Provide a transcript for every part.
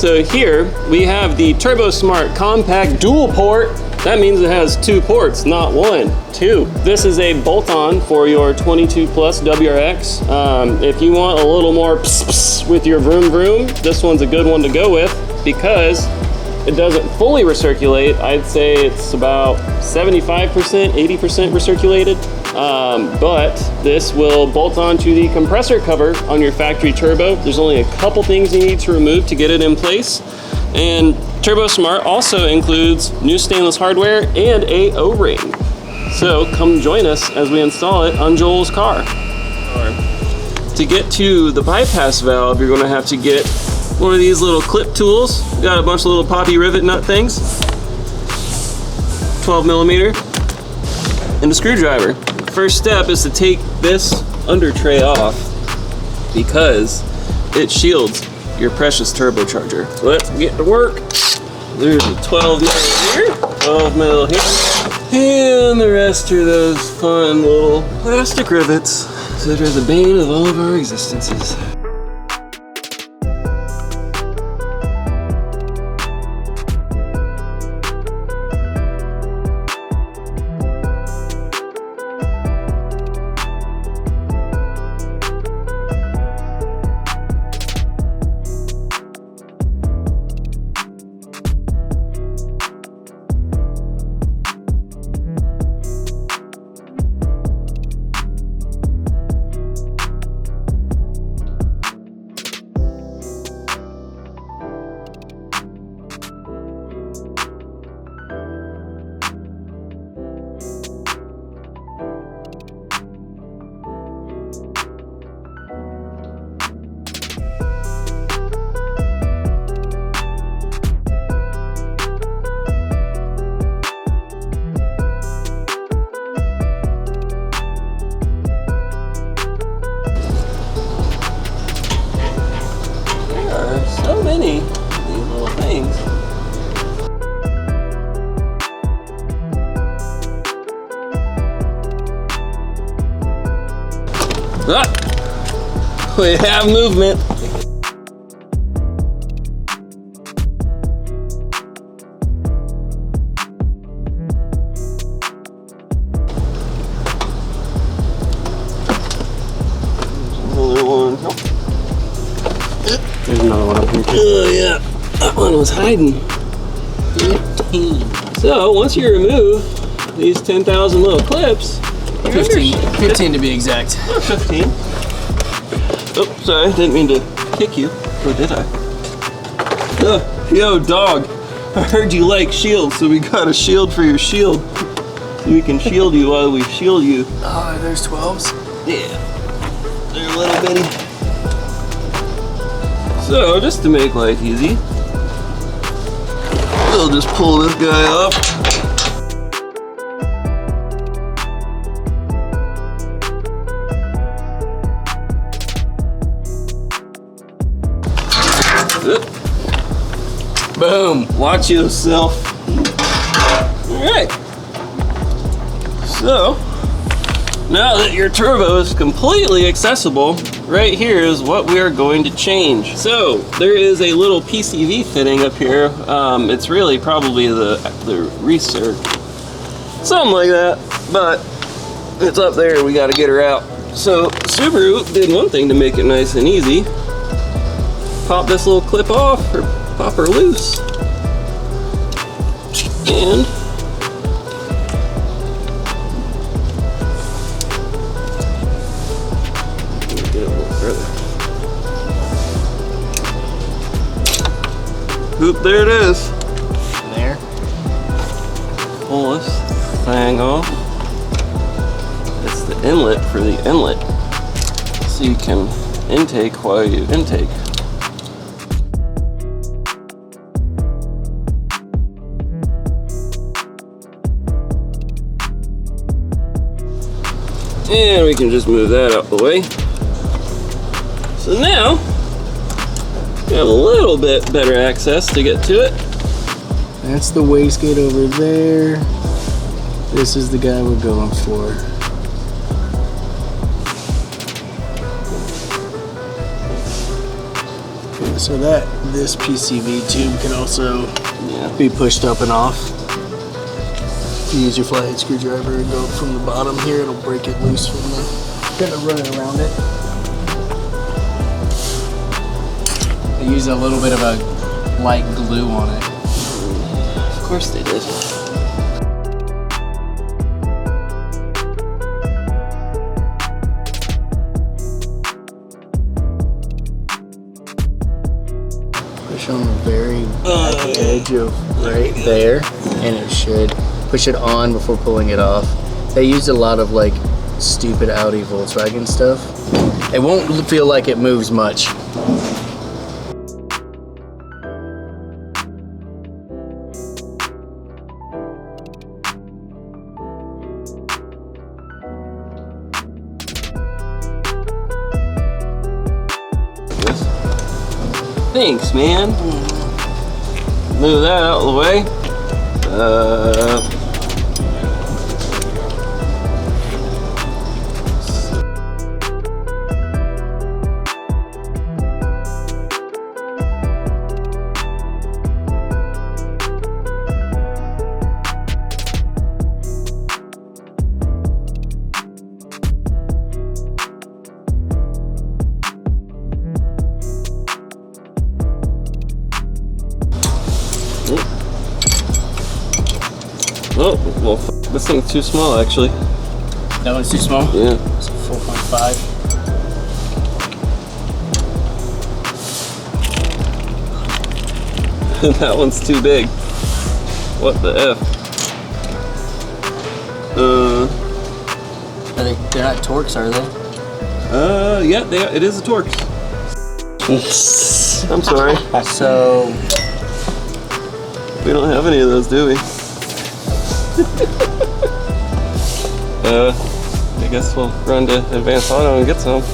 So here we have the Turbosmart Compact dual port. That means it has 2 ports, not 1, 2. This is a bolt-on for your 22 plus WRX. If you want a little more pss with your vroom vroom, this one's a good one to go with because it doesn't fully recirculate. I'd say it's about 75%, 80% recirculated. But this will bolt onto the compressor cover on your factory turbo. There's only a couple things you need to remove to get it in place. And Turbosmart also includes new stainless hardware and a O-ring. So come join us as we install it on Joel's car. To get to the bypass valve, you're gonna have to get one of these little clip tools. Got a bunch of little poppy rivet nut things, 12mm, and a screwdriver. First step is to take this under tray off because it shields your precious turbocharger. Let's get to work. There's a 12mm here, 12mm here, and the rest are those fun little plastic rivets that are the bane of all of our existences. So many of these little things. Ah, we have movement. There's another one up here. Oh yeah, that one was hiding. 15. So once you remove these 10,000 little clips, 15 to be exact. Oh, 15. Oh, sorry, didn't mean to kick you. Or did I? Oh, yo, dog. I heard you like shields, so we got a shield for your shield. So we can shield you while we shield you. Oh, there's 12s? Yeah. They're a little bitty. So, just to make life easy, we'll just pull this guy up. Boom! Watch yourself. Alright. So, now that your turbo is completely accessible, right here is what we are going to change. So there is a little PCV fitting up here. It's really probably the recirc, something like that, but it's up there. We got to get her out. So Subaru did one thing to make it nice and easy. Pop this little clip off, or pop her loose, and oop, there it is. There. Pull this thing off. It's the inlet for the inlet. So you can intake while you intake. And we can just move that out the way. So now, we have a little bit better access to get to it. That's the wastegate over there. This is the guy we're going for. So this PCV tube can also Yeah. be pushed up and off. If you use your flathead screwdriver and go from the bottom here, it'll break it loose from the kind of running around it. They use a little bit of a light glue on it. Of course they did. Push on the very back edge of right there, and it should push it on before pulling it off. They used a lot of like stupid Audi Volkswagen stuff. It won't feel like it moves much. Thanks, man. Move that out of the way. Oh, well, this thing's too small, actually. That one's too small? Yeah. It's a 4.5. That one's too big. What the F? They're not Torx, are they? Yeah, it is a Torx. I'm sorry. So, We don't have any of those, do we? I guess we'll run to Advanced Auto and get some.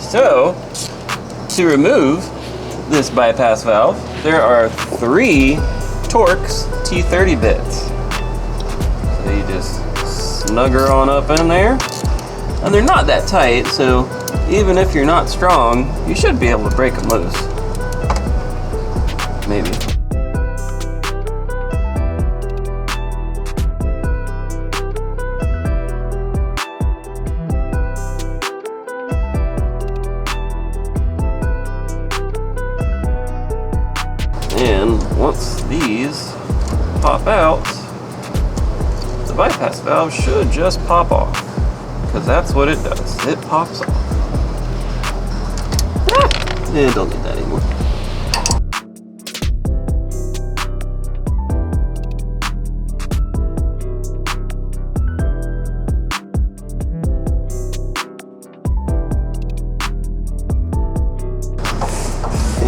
So, to remove this bypass valve, there are 3 Torx T30 bits. So you just snug her on up in there. And they're not that tight, so even if you're not strong, you should be able to break them loose. Maybe. And once these pop out, the bypass valve should just pop off, because that's what it does. It pops off. And don't need that anymore.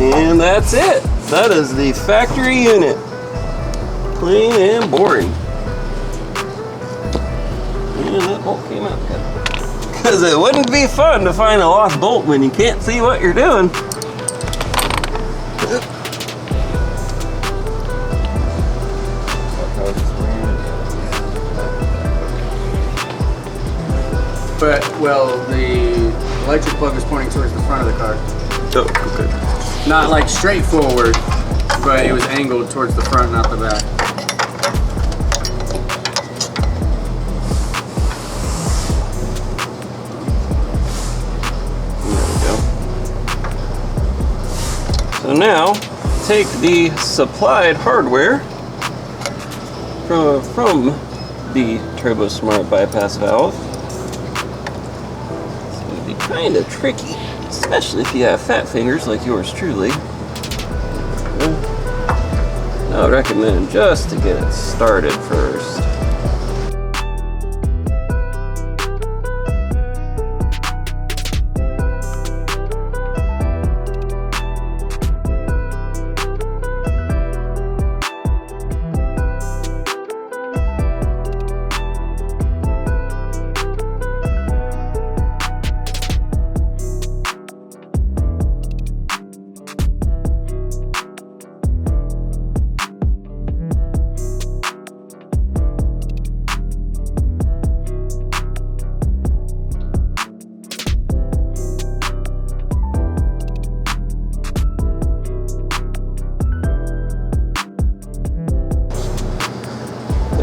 And that's it. That is the factory unit. Plain and boring. And that bolt came out good. Because it wouldn't be fun to find a lost bolt when you can't see what you're doing. but, well, the electric plug is pointing towards the front of the car. Oh, okay. Not like straight forward, but it was angled towards the front, not the back. So now, take the supplied hardware from the Turbosmart bypass valve. It's going to be kind of tricky, especially if you have fat fingers like yours truly. I would recommend just to get it started first.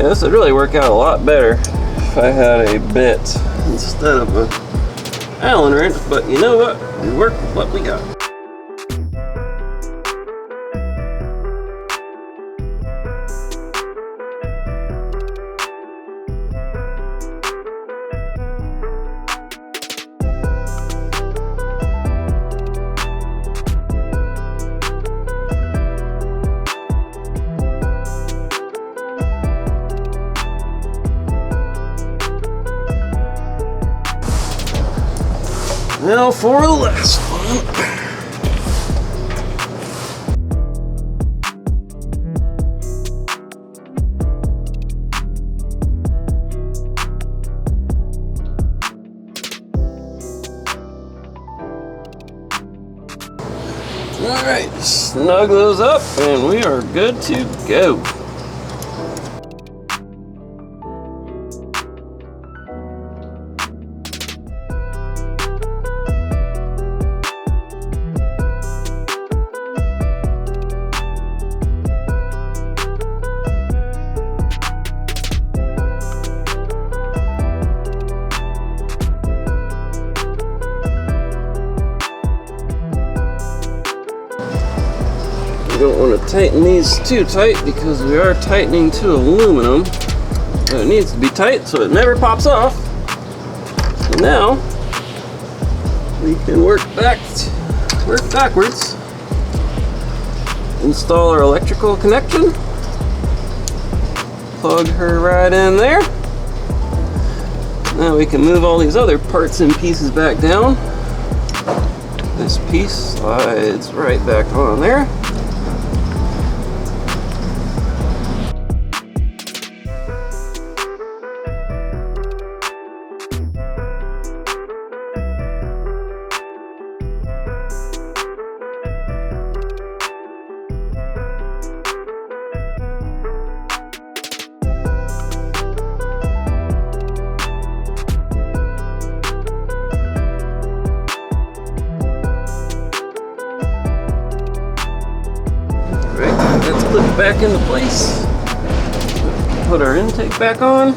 Yeah, this would really work out a lot better if I had a bit instead of a Allen wrench, but you know what? We work with what we got. Now for the last one. All right, snug those up and we are good to go. We don't want to tighten these too tight because we are tightening to aluminum. So it needs to be tight so it never pops off. So now we can work backwards. Install our electrical connection. Plug her right in there. Now we can move all these other parts and pieces back down. This piece slides right back on there. Let's clip it back into place. Put our intake back on.